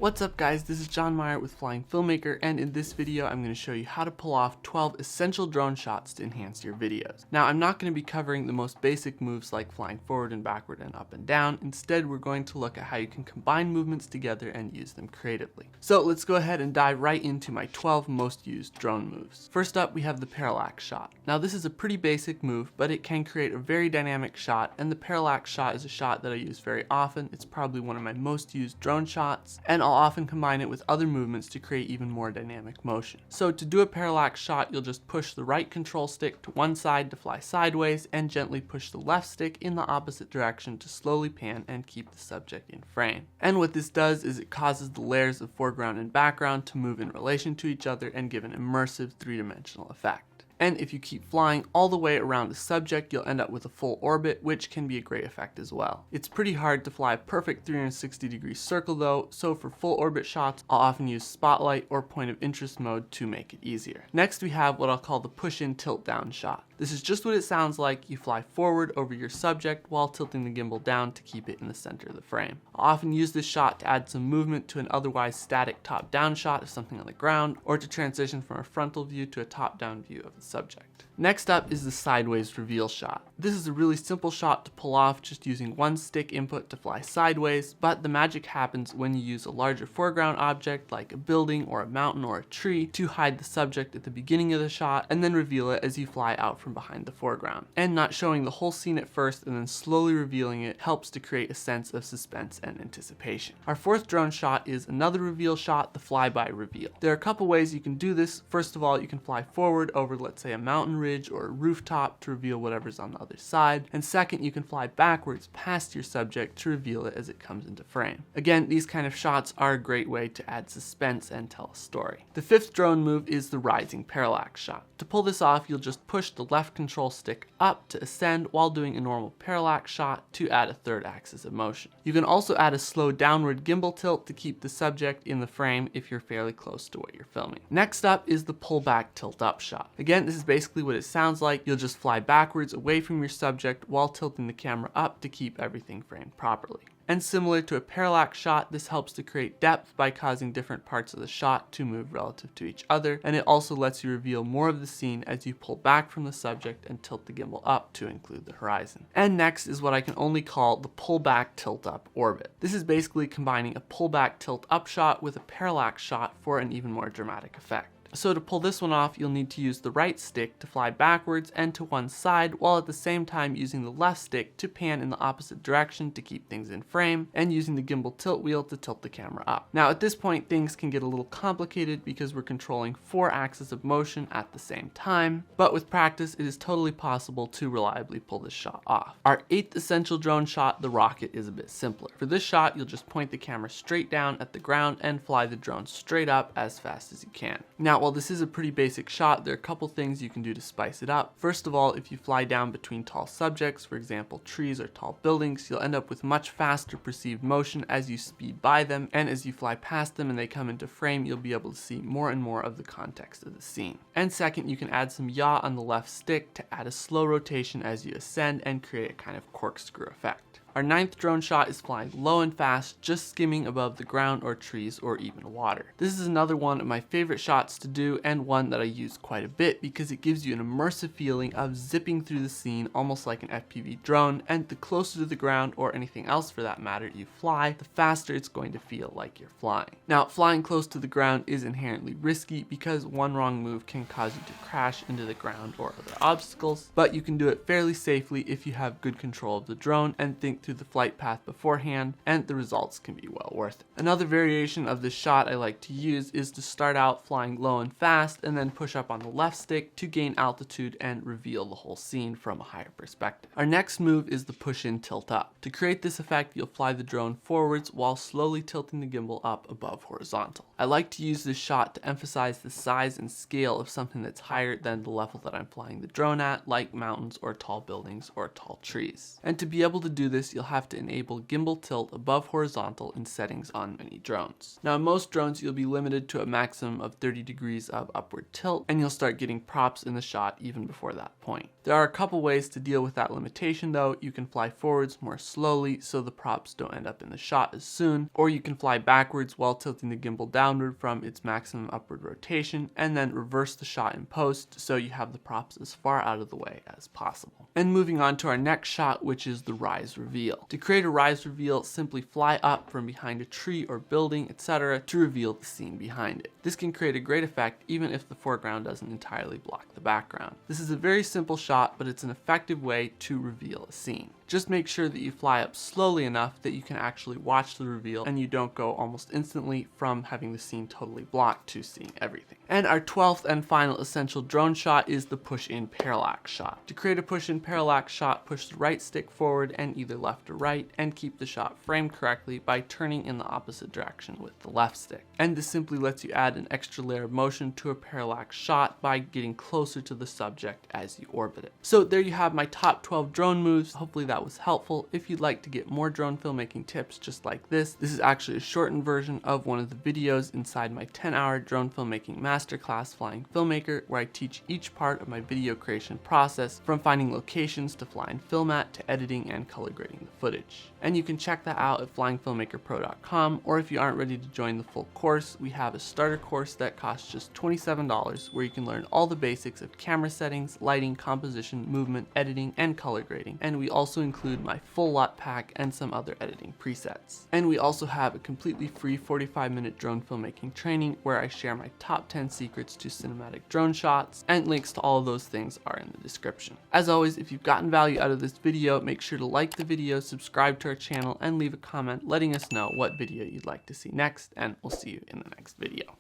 What's up guys, this is John Meyer with Flying Filmmaker, and in this video I'm going to show you how to pull off 12 essential drone shots to enhance your videos. Now I'm not going to be covering the most basic moves like flying forward and backward and up and down. Instead we're going to look at how you can combine movements together and use them creatively. So let's go ahead and dive right into my 12 most used drone moves. First up we have the parallax shot. Now this is a pretty basic move, but it can create a very dynamic shot, and the parallax shot is a shot that I use very often. It's probably one of my most used drone shots, and I'll often combine it with other movements to create even more dynamic motion. So to do a parallax shot, you'll just push the right control stick to one side to fly sideways and gently push the left stick in the opposite direction to slowly pan and keep the subject in frame. And what this does is it causes the layers of foreground and background to move in relation to each other and give an immersive three-dimensional effect. And if you keep flying all the way around the subject, you'll end up with a full orbit, which can be a great effect as well. It's pretty hard to fly a perfect 360-degree circle though, so for full orbit shots, I'll often use spotlight or point of interest mode to make it easier. Next we have what I'll call the push-in tilt-down shot. This is just what it sounds like. You fly forward over your subject while tilting the gimbal down to keep it in the center of the frame. I'll often use this shot to add some movement to an otherwise static top-down shot of something on the ground, or to transition from a frontal view to a top-down view of the subject. Next up is the sideways reveal shot. This is a really simple shot to pull off just using one stick input to fly sideways, but the magic happens when you use a larger foreground object like a building or a mountain or a tree to hide the subject at the beginning of the shot and then reveal it as you fly out from behind the foreground. And not showing the whole scene at first and then slowly revealing it helps to create a sense of suspense and anticipation. Our fourth drone shot is another reveal shot, the Flyby Reveal. There are a couple ways you can do this. First of all, you can fly forward over, let's say, a mountain ridge or a rooftop to reveal whatever's on the other side. And second, you can fly backwards past your subject to reveal it as it comes into frame. Again, these kind of shots are a great way to add suspense and tell a story. The fifth drone move is the rising parallax shot. To pull this off, you'll just push the left control stick up to ascend while doing a normal parallax shot to add a third axis of motion. You can also add a slow downward gimbal tilt to keep the subject in the frame if you're fairly close to what you're filming. Next up is the pullback tilt up shot. Again, this is basically what it sounds like. You'll just fly backwards away from your subject while tilting the camera up to keep everything framed properly. And similar to a parallax shot, this helps to create depth by causing different parts of the shot to move relative to each other, and it also lets you reveal more of the scene as you pull back from the subject and tilt the gimbal up to include the horizon. And next is what I can only call the pullback tilt up orbit. This is basically combining a pullback tilt up shot with a parallax shot for an even more dramatic effect. So to pull this one off, you'll need to use the right stick to fly backwards and to one side, while at the same time using the left stick to pan in the opposite direction to keep things in frame, and using the gimbal tilt wheel to tilt the camera up. Now at this point things can get a little complicated because we're controlling 4 axes of motion at the same time, but with practice it is totally possible to reliably pull this shot off. Our 8th essential drone shot, the rocket, is a bit simpler. For this shot you'll just point the camera straight down at the ground and fly the drone straight up as fast as you can. Now while this is a pretty basic shot, there are a couple things you can do to spice it up. First of all, if you fly down between tall subjects, for example trees or tall buildings, you'll end up with much faster perceived motion as you speed by them, and as you fly past them and they come into frame, you'll be able to see more and more of the context of the scene. And second, you can add some yaw on the left stick to add a slow rotation as you ascend and create a kind of corkscrew effect. Our 9th drone shot is flying low and fast, just skimming above the ground or trees or even water. This is another one of my favorite shots to do, and one that I use quite a bit because it gives you an immersive feeling of zipping through the scene almost like an FPV drone, and the closer to the ground, or anything else for that matter, you fly, the faster it's going to feel like you're flying. Now flying close to the ground is inherently risky because one wrong move can cause you to crash into the ground or other obstacles, but you can do it fairly safely if you have good control of the drone and think through the flight path beforehand, and the results can be well worth it. Another variation of this shot I like to use is to start out flying low and fast and then push up on the left stick to gain altitude and reveal the whole scene from a higher perspective. Our next move is the push-in tilt up. To create this effect, you'll fly the drone forwards while slowly tilting the gimbal up above horizontal. I like to use this shot to emphasize the size and scale of something that's higher than the level that I'm flying the drone at, like mountains or tall buildings or tall trees. And to be able to do this, you'll have to enable gimbal tilt above horizontal in settings on many drones. Now in most drones you'll be limited to a maximum of 30 degrees of upward tilt, and you'll start getting props in the shot even before that point. There are a couple ways to deal with that limitation though. You can fly forwards more slowly so the props don't end up in the shot as soon, or you can fly backwards while tilting the gimbal downward from its maximum upward rotation, and then reverse the shot in post so you have the props as far out of the way as possible. And moving on to our next shot, which is the rise reveal. To create a rise reveal, simply fly up from behind a tree or building, etc. to reveal the scene behind it. This can create a great effect even if the foreground doesn't entirely block the background. This is a very simple shot, but it's an effective way to reveal a scene. Just make sure that you fly up slowly enough that you can actually watch the reveal and you don't go almost instantly from having the scene totally blocked to seeing everything. And our 12th and final essential drone shot is the push-in parallax shot. To create a push-in parallax shot, push the right stick forward and either left or right, and keep the shot framed correctly by turning in the opposite direction with the left stick. And this simply lets you add an extra layer of motion to a parallax shot by getting closer to the subject as you orbit it. So there you have my top 12 drone moves. Hopefully that was helpful. If you'd like to get more drone filmmaking tips just like this is actually a shortened version of one of the videos inside my 10-hour drone filmmaking masterclass, Flying Filmmaker, where I teach each part of my video creation process, from finding locations to flying film at, to editing and color grading the footage. And you can check that out at flyingfilmmakerpro.com, or if you aren't ready to join the full course, we have a starter course that costs just $27, where you can learn all the basics of camera settings, lighting, composition, movement, editing, and color grading. And we also include my full LUT pack and some other editing presets. And we also have a completely free 45-minute drone filmmaking training where I share my top 10 secrets to cinematic drone shots, and links to all of those things are in the description. As always, if you've gotten value out of this video, make sure to like the video, subscribe to our channel, and leave a comment letting us know what video you'd like to see next, and we'll see you in the next video.